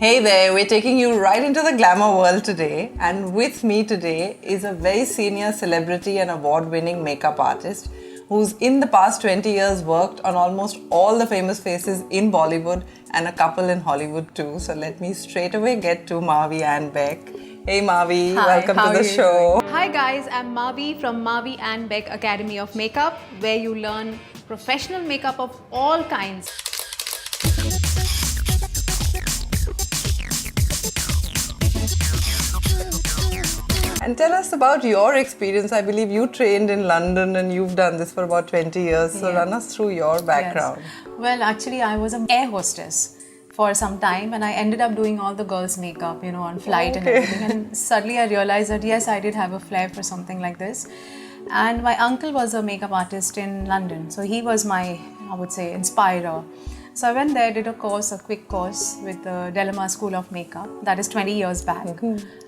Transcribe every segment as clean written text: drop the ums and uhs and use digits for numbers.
Hey there, we're taking you right into the glamour world today, and with me today is a very senior celebrity and award-winning makeup artist who's in the past 20 years worked on almost all the famous faces in Bollywood and a couple in Hollywood too. So let me straight away get to Mavi Ann Beck. Hey Mavi, Hi, welcome how to are the you show. doing? Hi guys, I'm Mavi from Mavi and Beck Academy of Makeup, where you learn professional makeup of all kinds. And tell us about your experience. I believe you trained in London and you've done this for about 20 years. So Yeah. run us through your background. Yes. Well, actually, I was an air hostess for some time, and I ended up doing all the girls' makeup, on flight and everything. And suddenly I realized that yes, I did have a flair for something like this. And my uncle was a makeup artist in London, so he was my, I would say, inspirer. So I went there, did a quick course with the Delamar School of Makeup, that is 20 years back,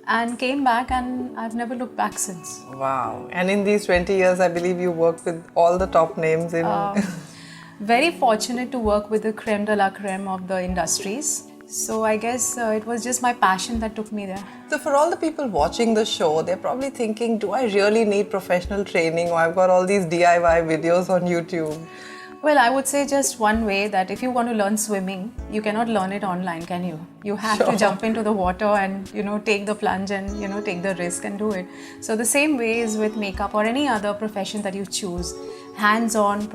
and came back, and I've never looked back since. Wow. And in these 20 years, I believe you worked with all the top names in... Very fortunate to work with the creme de la creme of the industries. So I guess it was just my passion that took me there. So for all the people watching the show, they're probably thinking, do I really need professional training, or I've got all these DIY videos on YouTube? Well, I would say just one way, that if you want to learn swimming, you cannot learn it online, can you? You have to jump into the water and, take the plunge and, take the risk and do it. So the same way is with makeup or any other profession that you choose. Hands-on,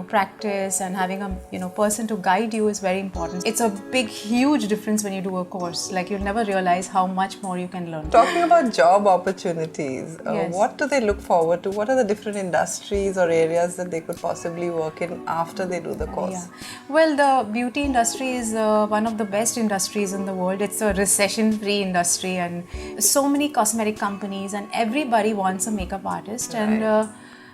practice and having a, person to guide you is very important. It's a big, huge difference when you do a course. Like, you'll never realize how much more you can learn. Talking about job opportunities, Yes. what do they look forward to? What are the different industries or areas that they could possibly work in after they do the course? Yeah. Well, the beauty industry is one of the best industries in the world. It's a recession-free industry, and so many cosmetic companies, and everybody wants a makeup artist. Right. And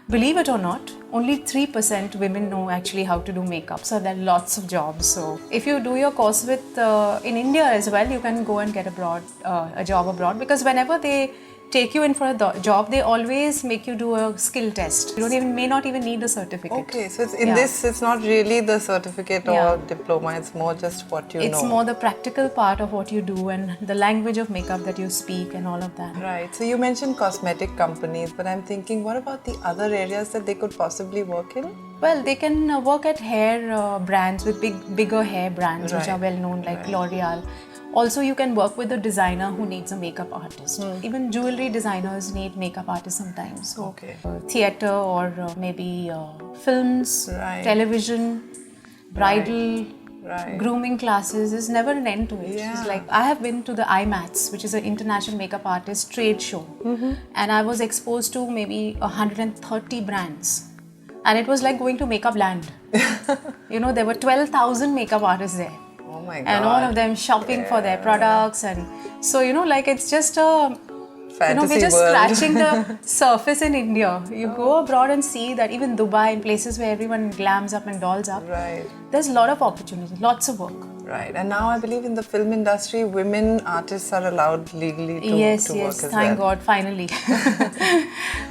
believe it or not, only 3% women know actually how to do makeup. So there are lots of jobs. So if you do your course with in India as well, you can go and get a job abroad, because whenever they take you in for a job, they always make you do a skill test. You may not even need a certificate. Okay, so it's not really the certificate or diploma, it's more just what you know. It's more the practical part of what you do and the language of makeup that you speak and all of that. Right, so you mentioned cosmetic companies, but I'm thinking, what about the other areas that they could possibly work in? Well, they can work at hair brands, with bigger hair brands, which Right. are well known, like L'Oreal. Also, you can work with a designer who needs a makeup artist. Even jewelry designers need makeup artists sometimes. So, Okay. theatre or maybe films, Right. television, bridal, Right. grooming classes. There's never an end to it. Yeah. It's like, I have been to the IMATS, which is an international makeup artist trade show, and I was exposed to maybe 130 brands. And it was like going to Makeup Land. There were 12,000 makeup artists there. Oh my God. And all of them shopping for their products. And so, it's just a... Fantasy we're just world. scratching the surface in India. You go abroad and see that even Dubai, in places where everyone glams up and dolls up, Right. there's a lot of opportunity, lots of work. Right, and now I believe in the film industry, women artists are allowed legally to Yes, work as thank well. God, finally.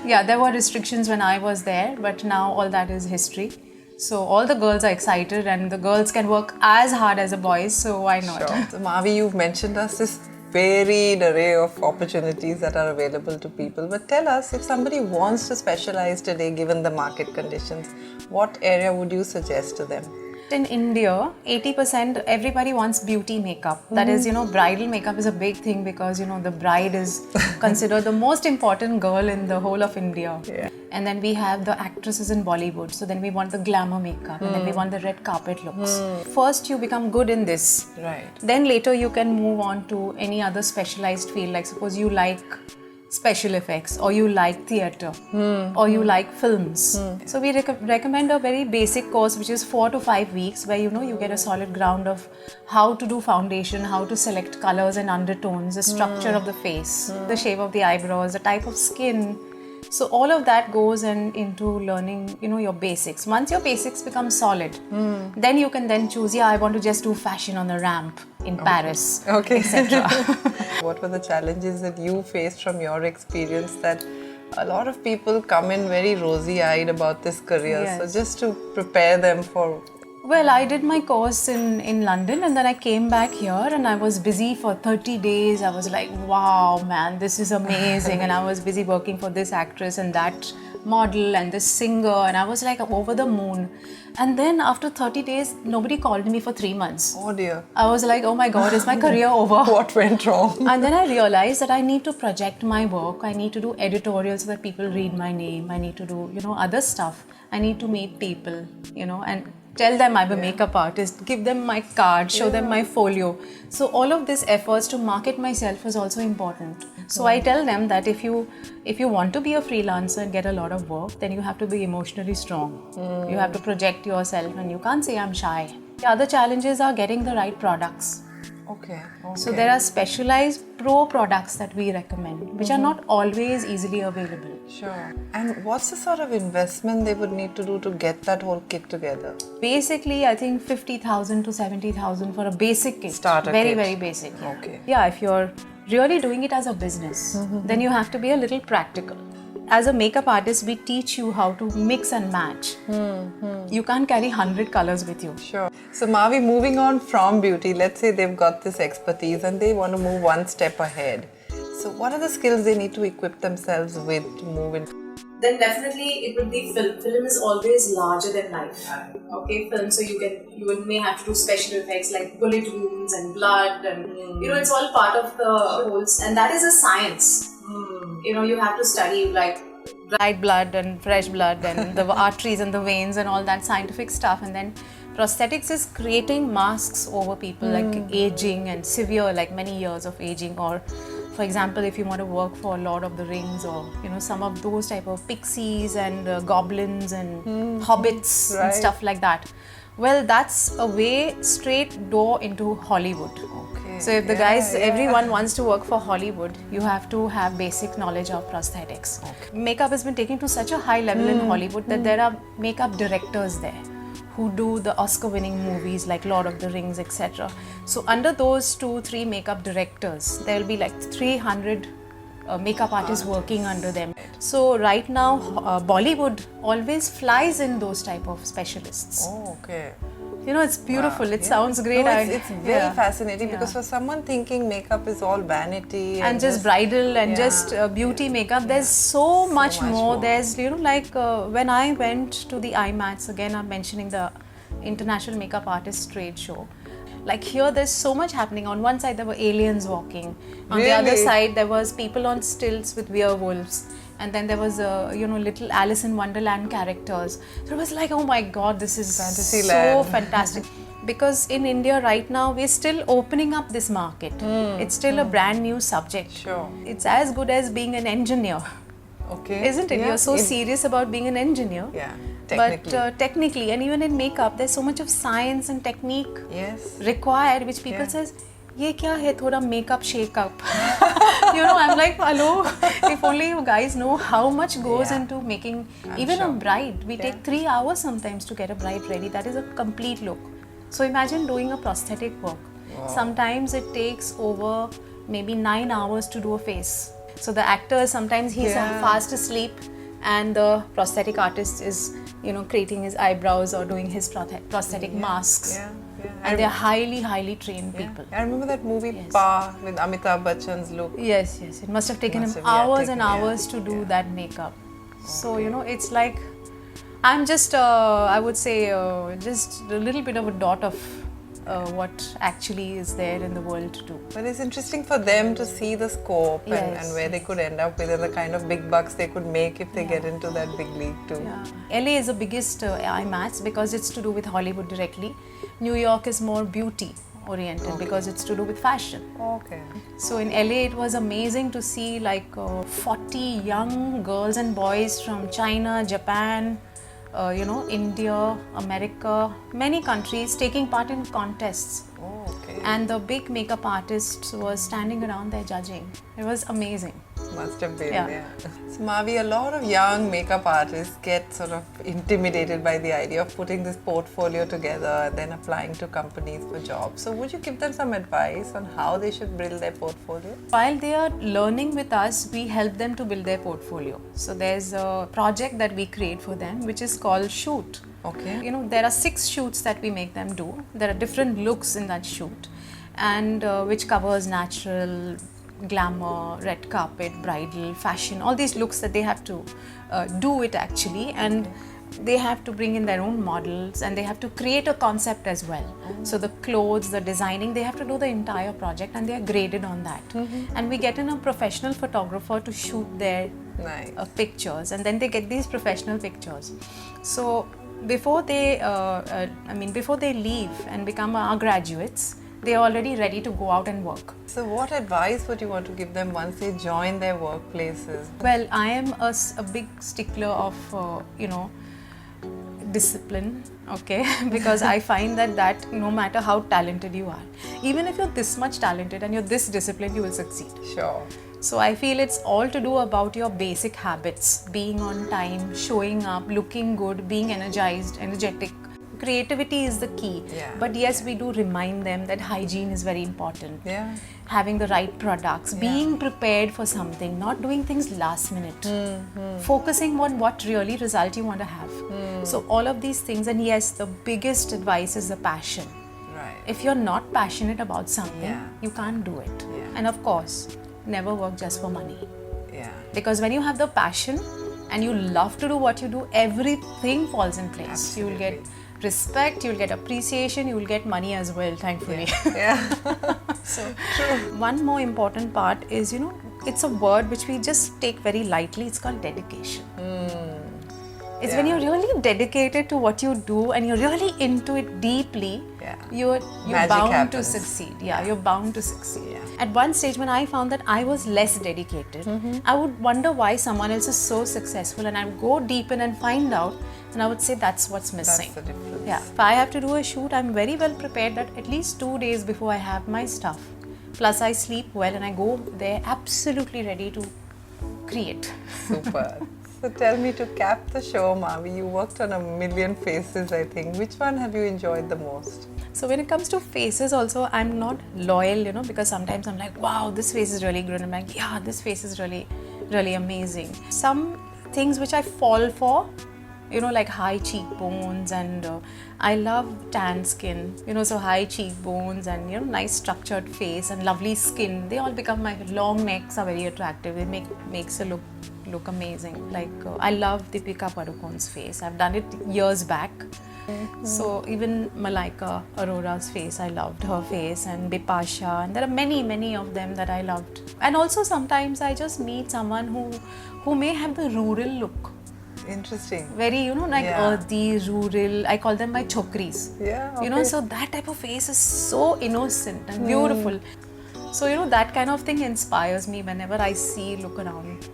Yeah, there were restrictions when I was there, but now all that is history. So all the girls are excited, and the girls can work as hard as the boys, so why not? Sure. So Mavi, you've mentioned us this varied array of opportunities that are available to people. But tell us, if somebody wants to specialize today, given the market conditions, what area would you suggest to them? In India, 80% everybody wants beauty makeup. That is, bridal makeup is a big thing, because, the bride is considered the most important girl in the whole of India. Yeah. And then we have the actresses in Bollywood. So then we want the glamour makeup, and then we want the red carpet looks. First, you become good in this. Right. Then later you can move on to any other specialized field. Like, suppose you like special effects, or you like theatre, or you like films. So we recommend a very basic course, which is 4 to 5 weeks, where you get a solid ground of how to do foundation, how to select colors and undertones, the structure of the face, the shape of the eyebrows, the type of skin. So all of that goes into learning, your basics. Once your basics become solid, then you can then choose, I want to just do fashion on the ramp in Paris, etc. What were the challenges that you faced from your experience, that a lot of people come in very rosy-eyed about this career? Yes. So just to prepare them for Well, I did my course in London and then I came back here and I was busy for 30 days. I was like, wow, man, this is amazing. And I was busy working for this actress and that model and this singer. And I was like over the moon. And then after 30 days, nobody called me for 3 months. Oh dear. I was like, oh my God, is my career over? What went wrong? And then I realized that I need to project my work. I need to do editorials so that people read my name. I need to do, other stuff. I need to meet people, and tell them I'm a makeup artist, give them my card, show them my folio. So all of this efforts to market myself is also important. So I tell them that if you want to be a freelancer and get a lot of work, then you have to be emotionally strong. You have to project yourself and you can't say I'm shy. The other challenges are getting the right products. Okay. So there are specialized pro products that we recommend, which are not always easily available. Sure. And what's the sort of investment they would need to do to get that whole kit together? Basically, I think 50,000 to 70,000 for a basic kit. Starter very, kit. very basic. Okay. Yeah, if you're really doing it as a business, then you have to be a little practical. As a makeup artist, we teach you how to mix and match. You can't carry 100 colors with you. Sure. So Mavi, moving on from beauty, let's say they've got this expertise and they want to move one step ahead. So what are the skills they need to equip themselves with to move in? Then definitely it would be film. Film is always larger than life. Okay, film. So you may have to do special effects like bullet wounds and blood, and it's all part of the whole. And that is a science. You have to study like dried blood and fresh blood and the arteries and the veins and all that scientific stuff. And then prosthetics is creating masks over people like aging and severe, like many years of aging, or for example, if you want to work for Lord of the Rings or some of those type of pixies and goblins and hobbits and stuff like that. Well, that's a way straight door into Hollywood. Okay. So if the everyone wants to work for Hollywood, you have to have basic knowledge of prosthetics. Okay. Makeup has been taken to such a high level in Hollywood that there are makeup directors there who do the Oscar-winning movies like Lord of the Rings, etc. So under those 2-3 makeup directors, there will be like 300 makeup artists working under them. So right now, Bollywood always flies in those type of specialists. Oh, okay. It's beautiful. It sounds great. No, it's very fascinating because for someone thinking makeup is all vanity and just bridal and just beauty makeup, there's so much more. There's, when I went to the IMATS, again I'm mentioning the International Makeup Artists Trade Show. Like here, there's so much happening. On one side, there were aliens walking. On the other side, there was people on stilts with werewolves. And then there was little Alice in Wonderland characters. So it was like, oh my God, this is so fantastic. Because in India right now, we're still opening up this market. It's still a brand new subject. Sure. It's as good as being an engineer. Okay. Isn't it? Yeah. You're so serious about being an engineer. Yeah. Technically. But technically, and even in makeup, there's so much of science and technique required, which people says, "Ye kya hai? Thoda makeup shake up." I'm like, hello. If only you guys know how much goes into making even a bride. We take 3 hours sometimes to get a bride ready. That is a complete look. So imagine doing a prosthetic work. Wow. Sometimes it takes over maybe 9 hours to do a face. So the actor, sometimes he's fast asleep and the prosthetic artist is, creating his eyebrows or doing his prosthetic masks. Yeah. And they're highly, highly trained people. I remember that movie Pa with Amitabh Bachchan's look. Yes. It must have taken him hours and hours to do that makeup. Okay. So, it's like, I'm just, I would say, just a little bit of a dot of what actually is there in the world to do. But it's interesting for them to see the scope and where they could end up with and the kind of big bucks they could make if they get into that big league too. Yeah. LA is the biggest IMATS because it's to do with Hollywood directly. New York is more beauty oriented because it's to do with fashion. Okay. So in LA it was amazing to see like 40 young girls and boys from China, Japan, India, America, many countries taking part in contests. Oh, okay. And the big makeup artists were standing around there judging. It was amazing. Must have been, yeah. So Mavi, a lot of young makeup artists get sort of intimidated by the idea of putting this portfolio together and then applying to companies for jobs. So would you give them some advice on how they should build their portfolio? While they are learning with us, we help them to build their portfolio. So there's a project that we create for them which is called Shoot. Okay. You know, there are 6 shoots that we make them do. There are different looks in that shoot, and which covers natural, glamour, red carpet, bridal, fashion, all these looks that they have to do it actually, and they have to bring in their own models, and they have to create a concept as well. So the clothes, the designing, they have to do the entire project, and they are graded on that. And we get in a professional photographer to shoot their Nice. pictures, and then they get these professional pictures. So before they before they leave and become our graduates, they are already ready to go out and work. So what advice would you want to give them once they join their workplaces? Well, I am a big stickler of discipline, okay? Because I find that no matter how talented you are, even if you're this much talented and you're this disciplined, you will succeed. Sure. So I feel it's all to do about your basic habits: being on time, showing up, looking good, being energized, energetic. Creativity is the key. Yeah. But yes, we do remind them that hygiene is very important. Yeah. Having the right products, being prepared for something, not doing things last minute, focusing on what really result you want to have. So all of these things, and yes, the biggest advice is the passion. Right. If you're not passionate about something, Yeah. you can't do it. Yeah. And of course, never work just for money. Yeah. Because when you have the passion and you love to do what you do, everything falls in place. You will get respect, you will get appreciation, you will get money as well, thankfully. Yeah. So, one more important part is, it's a word which we just take very lightly. It's called dedication. It's when you're really dedicated to what you do and you're really into it deeply, you're Magic bound happens. to succeed. Yeah, you're bound to succeed. Yeah. At one stage when I found that I was less dedicated, I would wonder why someone else is so successful, and I would go deep in and find out, and I would say that's what's missing. That's the difference. Yeah, if I have to do a shoot, I'm very well prepared that at least 2 days before I have my stuff. Plus I sleep well and I go there absolutely ready to create. Super. So tell me, to cap the show, Mavi, you worked on 1,000,000 faces, I think. Which one have you enjoyed the most? So when it comes to faces also, I'm not loyal, because sometimes I'm like, wow, this face is really good. And I'm like, yeah, this face is really, really amazing. Some things which I fall for, like high cheekbones, and I love tan skin, so high cheekbones and, nice structured face and lovely skin. They all become, my long necks are very attractive. It makes a look amazing. Like I love Deepika Padukone's face. I've done it years back. So even Malaika Arora's face, I loved her face, and Bipasha, and there are many of them that I loved. And also sometimes I just meet someone who may have the rural look. Interesting. Very, earthy, rural. I call them my chokris. Yeah. Okay. So that type of face is so innocent and beautiful. So, that kind of thing inspires me whenever I look around.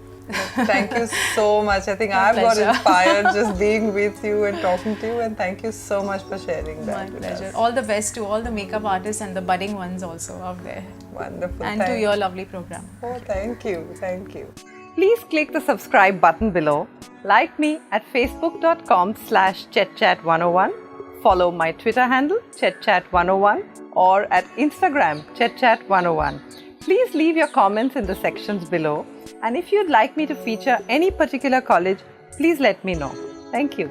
Thank you so much. I think I've got inspired just being with you and talking to you, and thank you so much for sharing that My with pleasure. us. All the best to all the makeup artists and the budding ones also out there. Wonderful. And to your lovely program. Oh, thank you. Thank you. Please click the subscribe button below. Like me at facebook.com/ChetChat101. Follow my Twitter handle, ChetChat101, or at Instagram, ChetChat101. Please leave your comments in the sections below. And if you'd like me to feature any particular college, please let me know. Thank you.